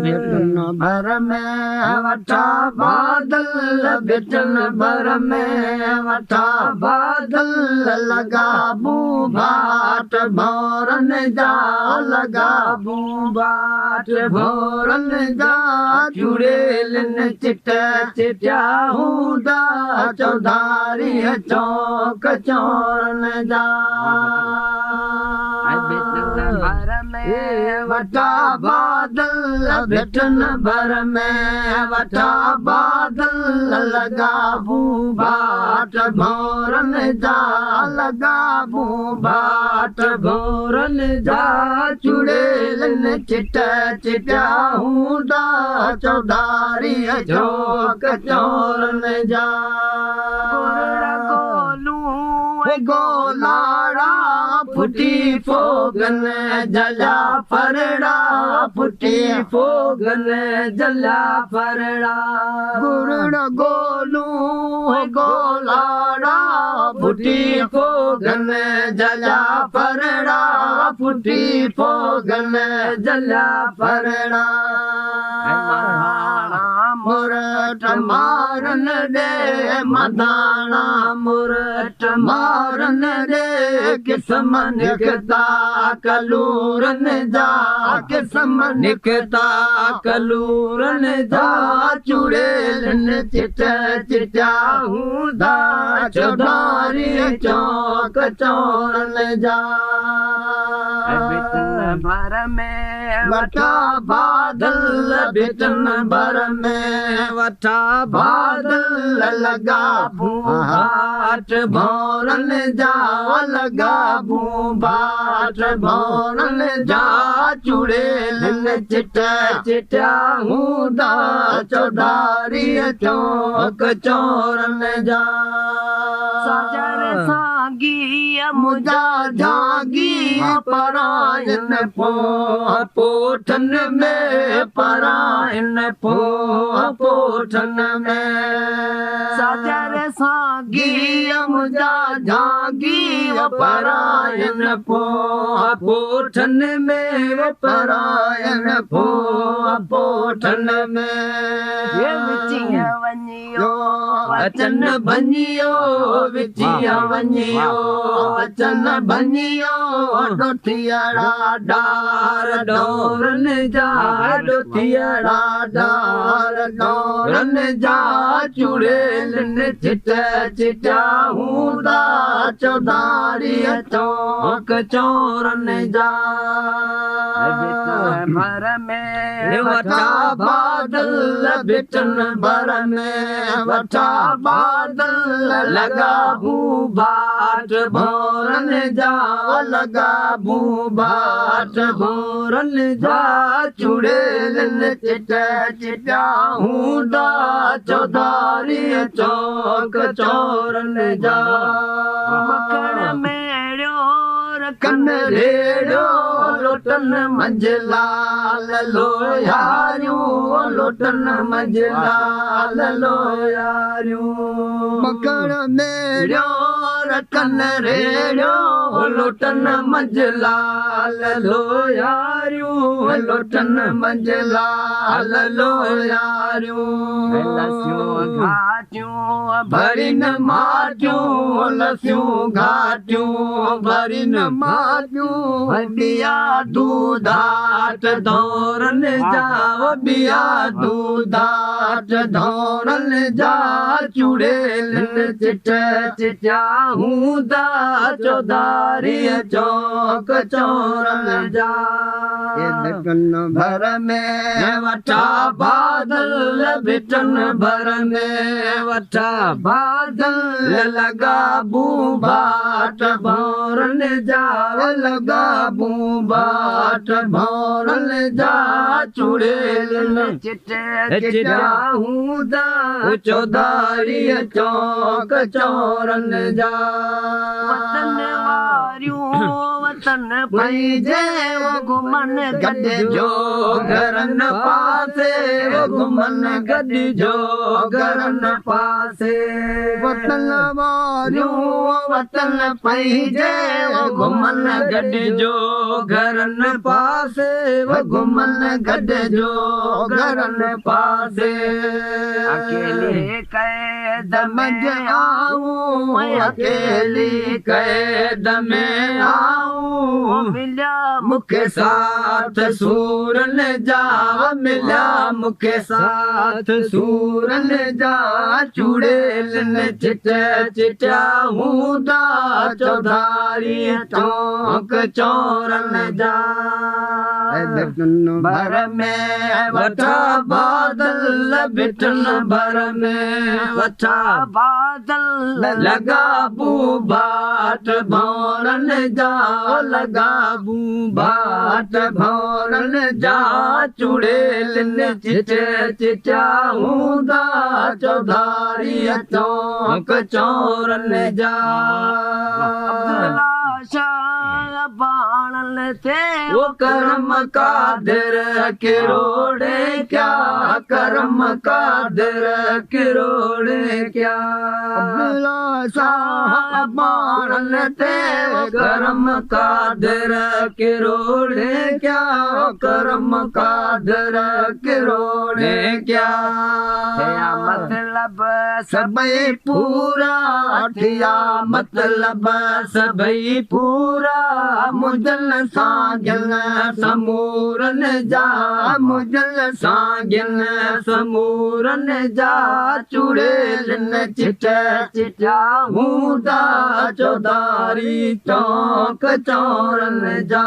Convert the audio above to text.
बिटन भर में वठा बादल बिटन भर में वठा बादल लगा बूबाट भौरन जा लगा बूबाट भौरन जा चुड़ेलन चिट चिट्या हूंदा चौधारी चौक चौरन जा बिटन भर में वठा बादल बिटन भर में वठा बादल लगा बूबाट भौरन जा लगा बूबाट भौरन जा चुड़ेलन चिट चिट्या हूंदा चौधारी चौक चौरन जा गोलाड़ा फुटी फोगन जला फरड़ा फुटी फोगन जला फरड़ा गुरुड़ गोलू गोलाड़ा फुटी फोगन जला फरड़ा फुटी फोगन जला फरड़ा मुरट मारन दे मदाना मुरट मारन दे किस्म निकता कलूरन जा किस्म निकता कलूरन जा चुड़ेलन चिट चिट्या हूंदा चौधारी चौक चौरन जा बिटन भर में वठा बादल बिटन भर में वठा बादल लगा बूबाट भौरन जा लगा बूबाट भौरन जा चुड़ेलन चिट चिट्या हूंदा चौधारी चौक चौरन जा साजर सागी मुझा जागी परायन पोठन में परायन पोठन में साजर सागी मुझा जागी परायन पोठन में परायन पोठन में ये विचिया वनियो वचन बनियो विचिया वनियो वचन बनियो डोथियाड़ा डार डोरन जा डोथियाड़ा डार डोरन जा चुड़ेलन चिट चिट्या हूंदा चौधारी चौक चौरन जा बिटन भर में वठा बादल बिटन भर में वठा बादल लगा बूबाट भौरन जा लगा बूबाट भौरन जा चुड़ेलन चिट चिट्या हूंदा चौधारी चौक चौरन जा मकड़ मेड़ो रखन रेड़ो लोटन मंझलाल लोयारियूं लोटन मंझलाल लोयारियूं मकड़ मेड़ो रखन रेड़ो लोटन मंझलाल लोयारियूं लोटन मंझलाल लोयारियूं लस्यूं घाटियूं भरिन माटियूं लस्यूं घाटियूं भरिन माटियूं बिया दूधाट धौरन जा बिया दूधाट धौरन जा चुड़ेलन चिट चिट्या हूंदा चौधारी चौक चौरन जा बिटन भर में वठा बादल बिटन भर में वठा बादल लगा बूबाट भौरन जा लगा बूबाट भौरन जा चुड़ेलन चिट चिट्या हूंदा चौधारी चौक चौरन जा वतन वारियूं वतन पंहिंजे घुमन गॾिजो घरन पासे घुमन गॾिजो घरन पासे वतन वारियूं वतन पंहिंजे घुमन गॾिजो घरन पासे घुमन गॾिजो घरन पासे अकेले कैद में आऊं अकेली कैद में आऊं मिलिया मूंखे साथ सूरन जा मिलिया मूंखे साथ सूरन जा चूड़ेलन चिट चिटिया हूंदा चौधारी चौक चौरन जा भर में वठा बादल बिठन भर में वठा बादल लगा बाट भौरन जा लगा बाट भौरन जा चूड़ेलन चिट चिटिया हूंदा चौधारी चौक चौरन जा शाह बाणल थे वो करम कादिर किरोड़े क्या करम कादिर किरोड़े क्या शाह बाणल थे वो करम कादिर किरोड़े क्या करम कादिर किरोड़े क्या मतलब सबई पूरा ठिया मतलब सबई पूरा मुजल सागिल समूरन जा मुजल सागिल समूरन जा चूड़ेलन चिट चिटिया हूंदा चौधारी चौक चौरन जा